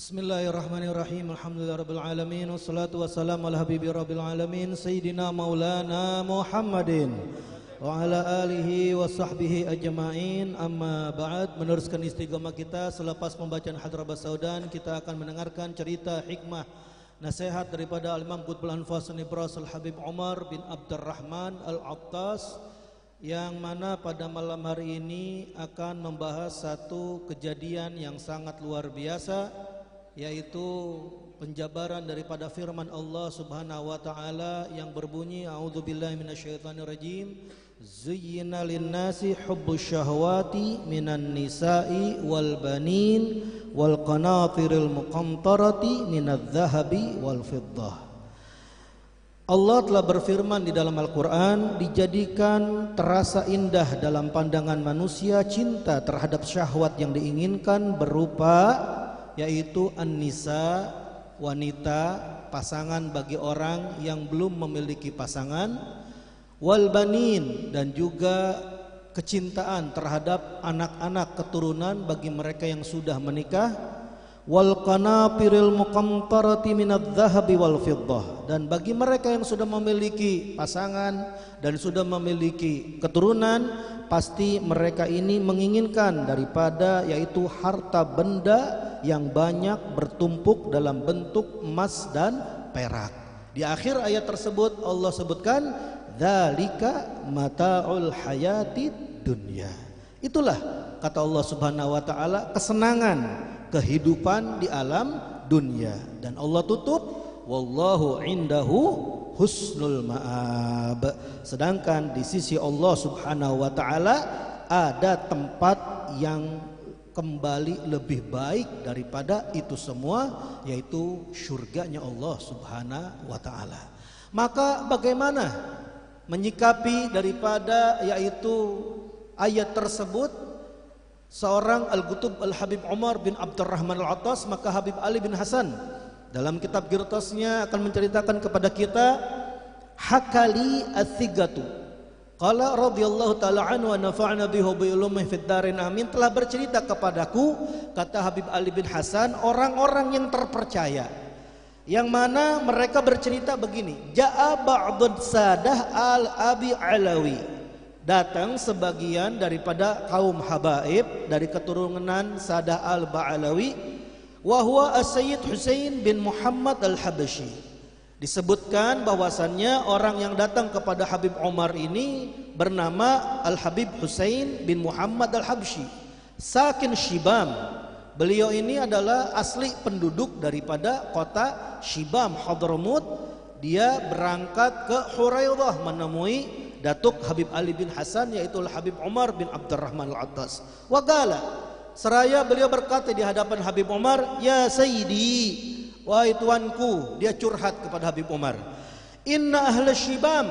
Bismillahirrahmanirrahim. Alhamdulillahirabbil alamin wassalatu wassalamu ala habibi rabbil alamin sayyidina maulana Muhammadin wa ala alihi wa sahbihi ajma'in. Amma ba'd. Meneruskan istiqamah kita selepas pembacaan Hadrabas Saudan, kita akan mendengarkan cerita hikmah nasihat daripada Al-Imam Qutbul Anfas Nibras Al-Habib Umar bin Abdurrahman Al-Attas, yang mana pada malam hari ini akan membahas satu kejadian yang sangat luar biasa, yaitu penjabaran daripada firman Allah Subhanahu wa taala yang berbunyi, a'udzubillahi minasyaitonirrajim, zuyyina lin-nasi hubbus syahawati minan nisa'i wal banin wal qanatiril muqantarati minadz zahabi wal fiddah. Allah telah berfirman di dalam Al-Quran, dijadikan terasa indah dalam pandangan manusia cinta terhadap syahwat yang diinginkan berupa, yaitu an-nisa, wanita, pasangan bagi orang yang belum memiliki pasangan, wal banin, dan juga kecintaan terhadap anak-anak keturunan bagi mereka yang sudah menikah, wal qanatiril muqantarati minadz zahabi wal fiddah, dan bagi mereka yang sudah memiliki pasangan dan sudah memiliki keturunan, pasti mereka ini menginginkan daripada yaitu harta benda yang banyak bertumpuk dalam bentuk emas dan perak. Di akhir ayat tersebut Allah sebutkan, dzalika mata'ul hayatid dunya. Itulah kata Allah Subhanahu wa taala kesenangan kehidupan di alam dunia. Dan Allah tutup, wallahu indahu husnul ma'ab. Sedangkan di sisi Allah Subhanahu wa taala ada tempat yang kembali lebih baik daripada itu semua, yaitu surganya Allah Subhanahu wa taala. Maka bagaimana menyikapi daripada yaitu ayat tersebut? Seorang Al-Qutb Al-Habib Umar bin Abdurrahman Al-Attas, maka Habib Ali bin Hasan dalam kitab Girtasnya akan menceritakan kepada kita, hakali ats-thigatu qala radhiyallahu ta'ala anhu wa nafa'na bihi bi ulumihi fid darin amin, telah bercerita kepadaku, kata Habib Ali bin Hasan, orang-orang yang terpercaya, yang mana mereka bercerita begini, ja'a ba'dud sadah al-abi alawi, datang sebagian daripada kaum habaib dari keturunan Sadah al-Ba'alawi, wa huwa as-Sayyid Husain bin Muhammad al-Habsyi. Disebutkan bahwasannya orang yang datang kepada Habib Umar ini bernama Al-Habib Husain bin Muhammad al-Habsyi, sakin Shibam. Beliau ini adalah asli penduduk daripada kota Shibam, Hadramut. Dia berangkat ke Huraidah menemui Datuk Habib Ali bin Hasan, yaitu Habib Umar bin Abdurrahman Al-Attas. Waqala, seraya beliau berkata di hadapan Habib Umar, ya sayyidi, wahai tuanku. Dia curhat kepada Habib Umar, inna ahla Shibam,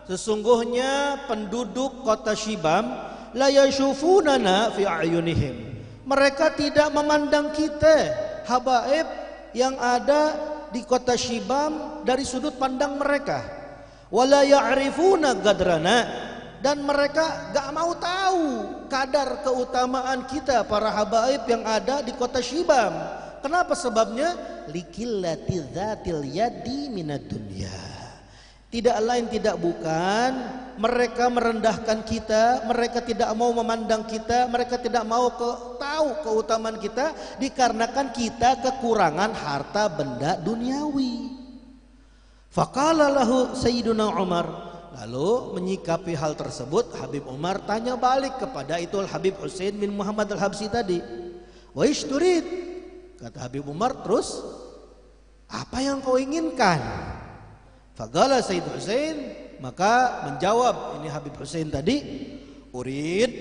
sesungguhnya penduduk kota Shibam, la yashufunana fi a'yunihim, mereka tidak memandang kita habaib yang ada di kota Shibam dari sudut pandang mereka, wala ya'rifuna gadrana, dan mereka gak mau tahu kadar keutamaan kita para habaib yang ada di kota Shibam. Kenapa sebabnya? Likillati dzatil yadi minad dunya. Tidak lain tidak bukan, mereka merendahkan kita, mereka tidak mau memandang kita, mereka tidak mau tahu keutamaan kita dikarenakan kita kekurangan harta benda duniawi. Faqala lahu Sayyiduna Umar, lalu menyikapi hal tersebut Habib Umar tanya balik kepada itu Habib Husain bin Muhammad al-Habsyi tadi, wa ishturid, kata Habib Umar, terus apa yang kau inginkan? Faqala Sayyid Husain, maka menjawab ini Habib Husain tadi, urid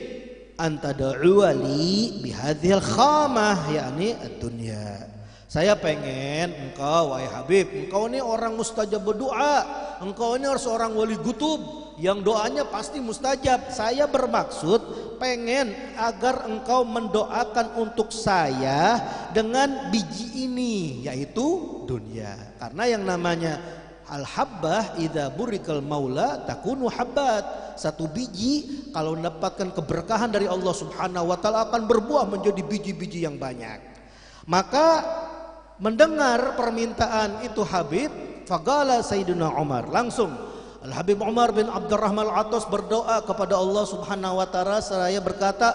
antad'u li bihadhil khamah, yakni ad-dunya. Saya pengen engkau, wahai Habib, engkau ini orang mustajab berdoa, engkau ini harus seorang wali gutub yang doanya pasti mustajab. Saya bermaksud pengen agar engkau mendoakan untuk saya dengan biji ini, yaitu dunia. Karena yang namanya al-habbah idza burikal maula takunu habbat. Satu biji kalau mendapatkan keberkahan dari Allah Subhanahu wa taala akan berbuah menjadi biji-biji yang banyak. Maka mendengar permintaan itu Habib, faqala Sayyidina Umar, langsung Al-Habib Umar bin Abdurrahman Al-Attas berdoa kepada Allah Subhanahu wa taala seraya berkata,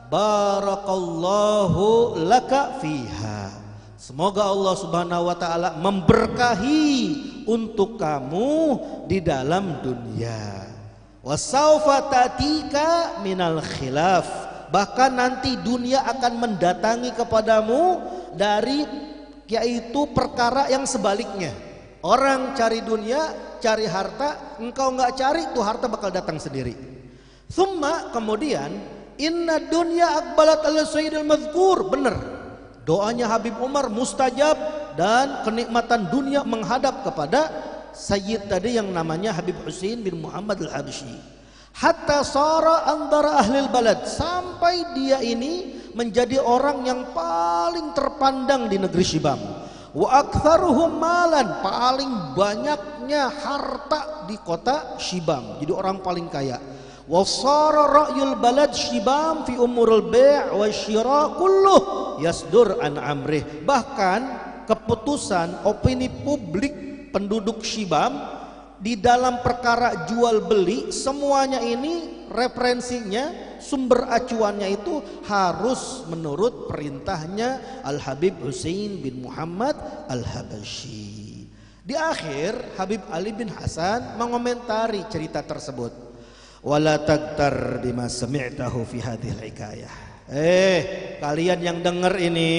barakallahu laka fiha. Semoga Allah Subhanahu wa taala memberkahi untuk kamu di dalam dunia. Wasaufa tatika minal khilaf. Bahkan nanti dunia akan mendatangi kepadamu dari yaitu perkara yang sebaliknya. Orang cari dunia, cari harta, engkau nggak cari, tuh harta bakal datang sendiri. Thumma, kemudian, inna dunya akbalat ala sayyidil madhkur. Benar, doanya Habib Umar mustajab dan kenikmatan dunia menghadap kepada Sayyid tadi yang namanya Habib Husain bin Muhammad Al-Habsyi. Hatta sara antara ahlil balad, sampai dia ini menjadi orang yang paling terpandang di negeri Syibam. Wa aktsaruhum malan, paling banyaknya harta di kota Syibam, jadi orang paling kaya. Wa sara ra'yul balad Syibam fi umuril bai' wa syira kulluh yasdur an amrih. Bahkan keputusan opini publik penduduk Syibam di dalam perkara jual beli, semuanya ini referensinya, sumber acuannya itu harus menurut perintahnya Al-Habib Husain bin Muhammad Al-Habsyi. Di akhir Habib Ali bin Hasan mengomentari cerita tersebut. Wala tagtar bima sami'tahu fi hadhil hikayah. Kalian yang dengar ini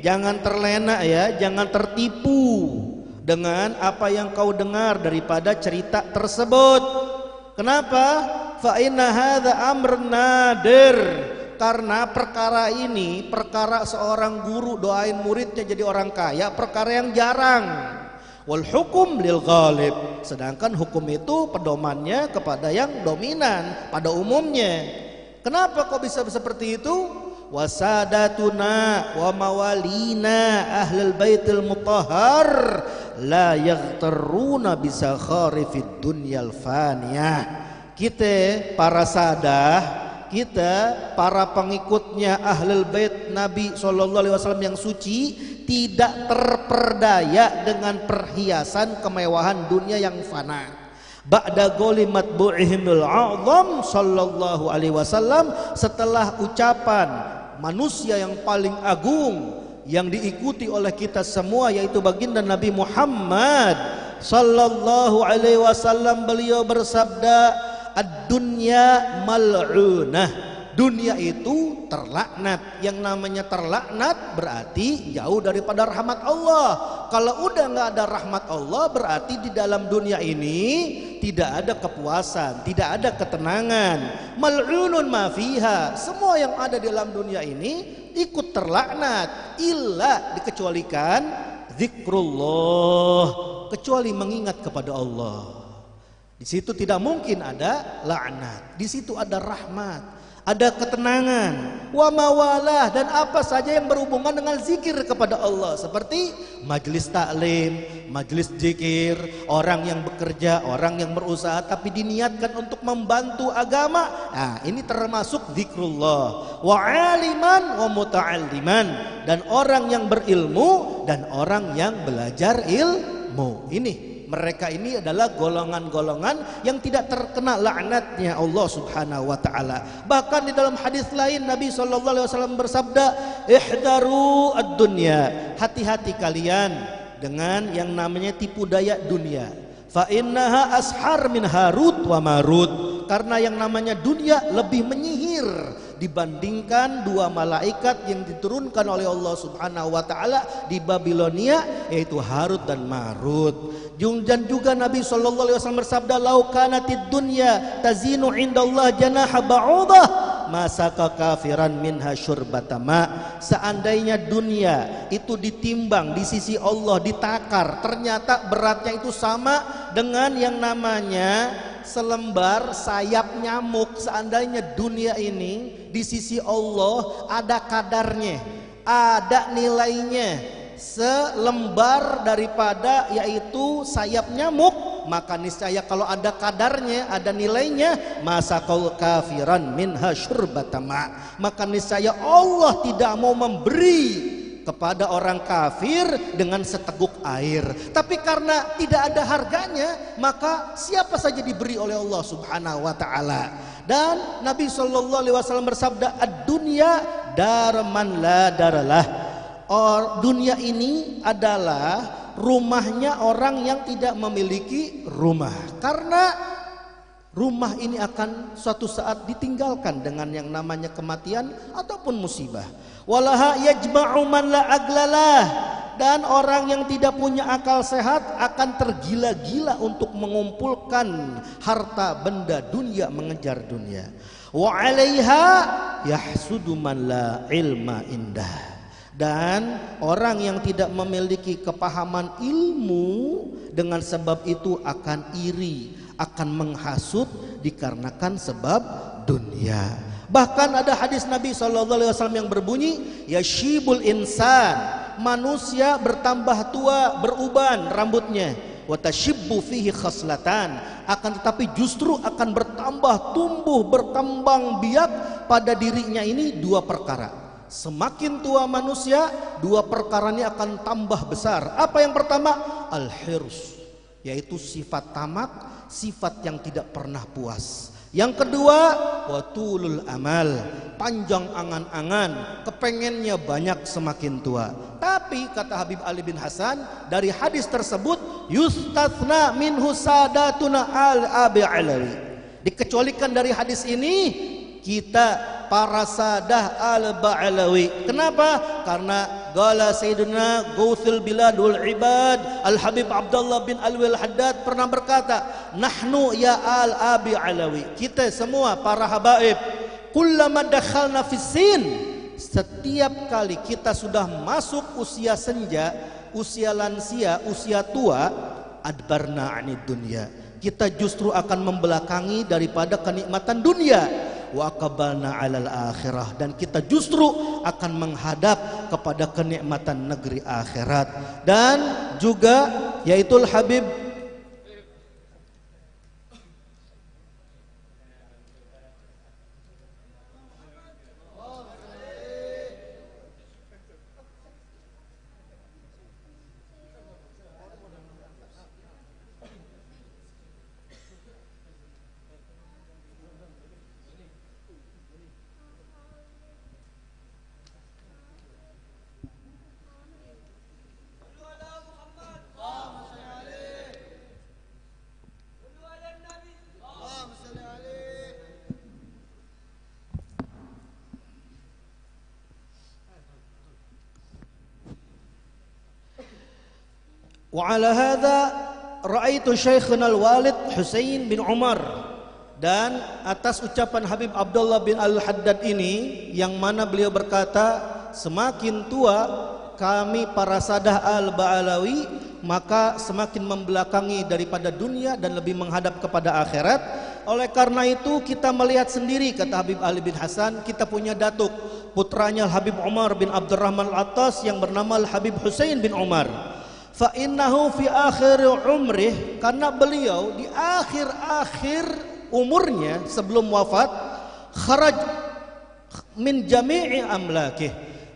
jangan terlena ya, jangan tertipu dengan apa yang kau dengar daripada cerita tersebut. Kenapa? Fa inna hadza amrun nadir. Karena perkara ini, perkara seorang guru doain muridnya jadi orang kaya, perkara yang jarang. Wal hukum lil ghalib. Sedangkan hukum itu pedomannya kepada yang dominan pada umumnya. Kenapa kok bisa seperti itu? Wasadatuna wa mawalina ahlul baitil mutahhar la yaghtaruna bisa kharifid dunyal faniyah. Kita para sadah, kita para pengikutnya ahlul bait Nabi SAW yang suci tidak terperdaya dengan perhiasan kemewahan dunia yang fana. Ba'da qoli matbu'ihimul a'zam sallallahu alaihi wasallam, setelah ucapan manusia yang paling agung yang diikuti oleh kita semua yaitu baginda Nabi Muhammad sallallahu alaihi wasallam, beliau bersabda, ad-dunya mal'unah. Dunia itu terlaknat. Yang namanya terlaknat berarti jauh daripada rahmat Allah. Kalau udah nggak ada rahmat Allah, berarti di dalam dunia ini tidak ada kepuasan, tidak ada ketenangan. Mal'unun ma fiha. Semua yang ada di dalam dunia ini ikut terlaknat, illa dikecualikan zikrullah, kecuali mengingat kepada Allah. Di situ tidak mungkin ada laknat. Di situ ada rahmat, ada ketenangan, wa mawalah, dan apa saja yang berhubungan dengan zikir kepada Allah, seperti majelis taklim, majelis zikir, orang yang bekerja, orang yang berusaha tapi diniatkan untuk membantu agama. Nah, ini termasuk zikrullah. Wa aliman wa muta'alliman, dan orang yang berilmu dan orang yang belajar ilmu. Ini mereka ini adalah golongan-golongan yang tidak terkena laknatnya Allah Subhanahu wa taala. Bahkan di dalam hadis lain Nabi SAW bersabda, ihdaru ad-dunya, hati-hati kalian dengan yang namanya tipu daya dunia. Fa innaha ashar min Harut wa Marut, karena yang namanya dunia lebih menyihir dibandingkan dua malaikat yang diturunkan oleh Allah Subhanahu wa taala di Babilonia, yaitu Harut dan Marut. Dan juga Nabi SAW bersabda, lau kanatid dunya tazinu indallah janaha ba'udah masaka kafiran minha syurbatama. Seandainya dunia itu ditimbang di sisi Allah, ditakar, ternyata beratnya itu sama dengan yang namanya selembar sayap nyamuk. Seandainya dunia ini di sisi Allah ada kadarnya, ada nilainya selembar daripada yaitu sayap nyamuk, maka niscaya kalau ada kadarnya, ada nilainya, masakal kafiran minha syurbatama, maka niscaya Allah tidak mau memberi kepada orang kafir dengan seteguk air. Tapi karena tidak ada harganya, maka siapa saja diberi oleh Allah Subhanahu wa taala. Dan Nabi sallallahu alaihi wasallam bersabda, "Ad-dunya darman la daralah." Dunia ini adalah rumahnya orang yang tidak memiliki rumah. Karena rumah ini akan suatu saat ditinggalkan dengan yang namanya kematian ataupun musibah. Walaha yajma'u man la aglalah. Dan orang yang tidak punya akal sehat akan tergila-gila untuk mengumpulkan harta benda dunia, mengejar dunia. Wa 'alaiha yahsudu man la ilma indah. Dan orang yang tidak memiliki kepahaman ilmu dengan sebab itu akan iri, akan menghasut dikarenakan sebab dunia. Bahkan ada hadis Nabi SAW yang berbunyi, yashibul insan, manusia bertambah tua, beruban rambutnya, wa tashibbu fihi khaslatan, akan tetapi justru akan bertambah tumbuh, berkembang biak pada dirinya ini dua perkara. Semakin tua manusia, dua perkara ini akan tambah besar. Apa yang pertama? Al-hirs, yaitu sifat tamak, sifat yang tidak pernah puas. Yang kedua, watulul amal, panjang angan-angan, kepengennya banyak semakin tua. Tapi kata Habib Ali bin Hasan, dari hadis tersebut yustathna minhu sadatuna al-abi alawi, dikecualikan dari hadis ini kita para sadah al-Ba'alawi. Kenapa? Karena qala Sayyidina Gauthul Bilad wal Ibad Al-Habib Abdullah bin Alwi Al-Haddad pernah berkata, nahnu ya al-Abi Alawi, kita semua para habaib, kullama dakhalna fissin, setiap kali kita sudah masuk usia senja, usia lansia, usia tua, adbarna anid dunya, kita justru akan membelakangi daripada kenikmatan dunia. Wa aqbalna 'alal akhirah, dan kita justru akan menghadap kepada kenikmatan negeri akhirat. Dan juga yaitu Habib wa ala hadza ra'aitu Syekhuna al-Walid Husain bin Umar. Dan atas ucapan Habib Abdullah bin Al-Haddad ini, yang mana beliau berkata, semakin tua kami para sadah al-Ba'alawi, maka semakin membelakangi daripada dunia dan lebih menghadap kepada akhirat. Oleh karena itu kita melihat sendiri, kata Habib Ali bin Hasan, kita punya datuk, putranya Habib Umar bin Abdurrahman Al-Attas yang bernama Habib Husain bin Umar. Fa innahu fi akhir umrih, karena beliau di akhir-akhir umurnya sebelum wafat, kharaj min jami'i amlakih,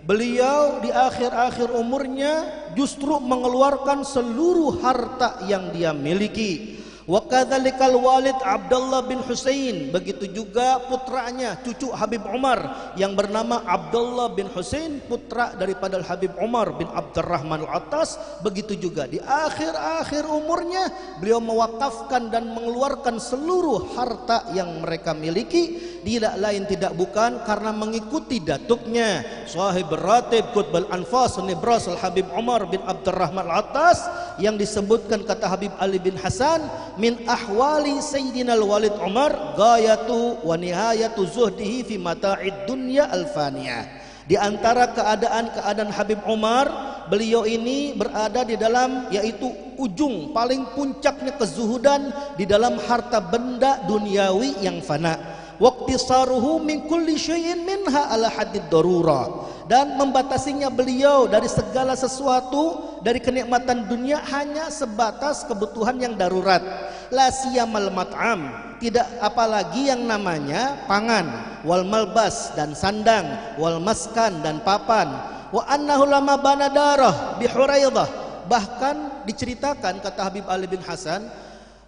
beliau di akhir-akhir umurnya justru mengeluarkan seluruh harta yang dia miliki. Wa kadzalikal Walid Abdullah bin Husain, begitu juga putranya, cucu Habib Umar yang bernama Abdullah bin Husain, putra daripada Habib Umar bin Abdurrahman Al-Attas. Begitu juga di akhir-akhir umurnya beliau mewakafkan dan mengeluarkan seluruh harta yang mereka miliki, tidak lain tidak bukan karena mengikuti datuknya Sahib Ratib Qutbul Anfas Nibras Al-Habib Umar bin Abdurrahman Al-Attas, yang disebutkan kata Habib Ali bin Hasan, min ahwali Sayyidina Al-Walid Umar gayatu wa nihayatu zuhdihi fi mata'id dunya al-faniyah. Di antara keadaan-keadaan Habib Umar, beliau ini berada di dalam, yaitu ujung paling puncaknya kezuhudan di dalam harta benda duniawi yang fana. Waqtisaruhu min kulli syai'in minha ala haddid darura, dan membatasinya beliau dari segala sesuatu dari kenikmatan dunia hanya sebatas kebutuhan yang darurat. La siyamal mat'am, tidak apalagi yang namanya pangan, wal malbas dan sandang, wal maskan dan papan, wa annahu lama bana darah bi Huraidah. Bahkan diceritakan, kata Habib Ali bin Hasan,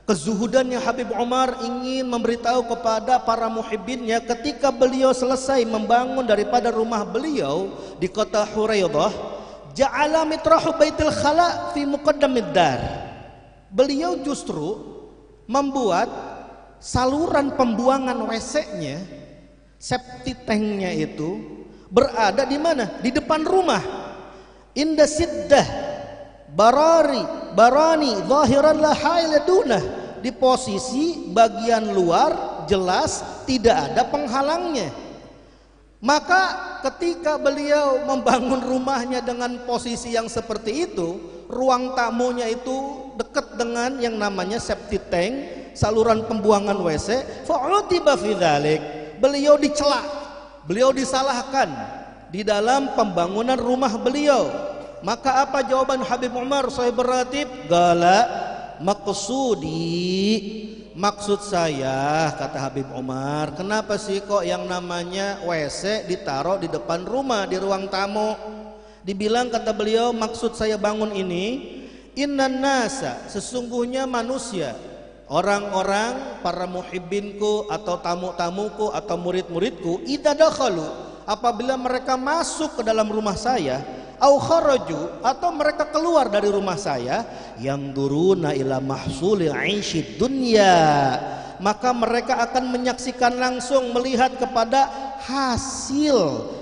kezuhudannya Habib Umar ingin memberitahu kepada para muhibbinnya ketika beliau selesai membangun daripada rumah beliau di kota Huraidah, ja'ala mitrahu baitil khala fi muqaddamid dar. Beliau justru membuat saluran pembuangan WC-nya, septic tank-nya itu berada di mana? Di depan rumah. Inda siddah barani zahiran la haila dunah, di posisi bagian luar jelas tidak ada penghalangnya. Maka ketika beliau membangun rumahnya dengan posisi yang seperti itu, ruang tamunya itu dekat dengan yang namanya septic tank, saluran pembuangan WC, fa'utiba fi dzalik. Beliau dicela, beliau disalahkan di dalam pembangunan rumah beliau. Maka apa jawaban Habib Umar Shahibur Ratib? Gala maksudi, maksud saya, kata Habib Umar, kenapa sih kok yang namanya WC ditaruh di depan rumah, di ruang tamu? Dibilang, kata beliau, maksud saya bangun ini, innan nasa, sesungguhnya manusia, orang-orang, para muhibbinku atau tamu-tamuku atau murid-muridku, idza dakhalu, apabila mereka masuk ke dalam rumah saya, au kharaju, atau mereka keluar dari rumah saya, yang duruna ila mahsuli 'aisyid dunya, maka mereka akan menyaksikan langsung, melihat kepada hasil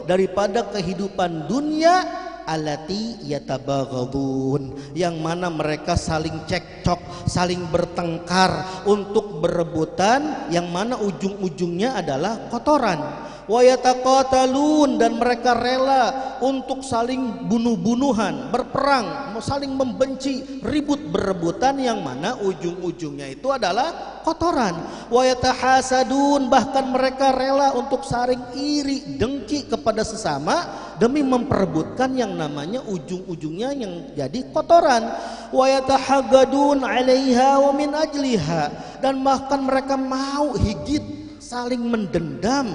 daripada kehidupan dunia, alati yatabaghadun, yang mana mereka saling cekcok, saling bertengkar untuk berebutan, yang mana ujung-ujungnya adalah kotoran. Wa yataqatalun, dan mereka rela untuk saling bunuh-bunuhan, berperang, saling membenci, ribut berebutan, yang mana ujung-ujungnya itu adalah kotoran. Wa yatahasadun, bahkan mereka rela untuk saling iri, dengki kepada sesama demi memperebutkan yang namanya ujung-ujungnya yang jadi kotoran. Wa yatahagadun 'alaiha wa min ajliha, dan bahkan mereka mau higit, saling mendendam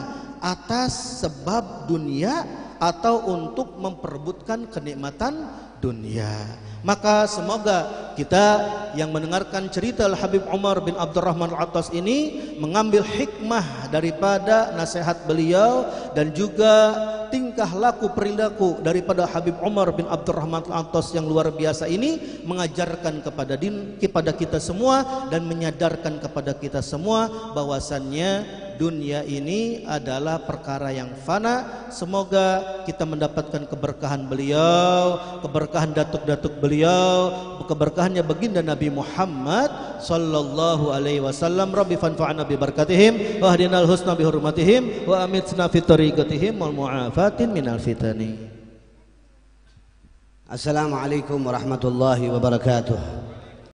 atas sebab dunia atau untuk memperebutkan kenikmatan dunia. Maka semoga kita yang mendengarkan cerita Al-Habib Umar bin Abdurrahman Al-Attas ini mengambil hikmah daripada nasihat beliau dan juga tingkah laku perilaku daripada Habib Umar bin Abdurrahman Al-Attas yang luar biasa ini, mengajarkan kepada kita semua dan menyadarkan kepada kita semua bahwasannya dunia ini adalah perkara yang fana. Semoga kita mendapatkan keberkahan beliau, keberkahan datuk-datuk beliau, keberkahannya baginda Nabi Muhammad sallallahu alaihi wasallam. Rabbi fanfa'na bi barakatihim wa hdinal husna bi hurmatihim wa amitna fi tariqatihim wal mu'afatin minal fitani. Assalamualaikum warahmatullahi wabarakatuh.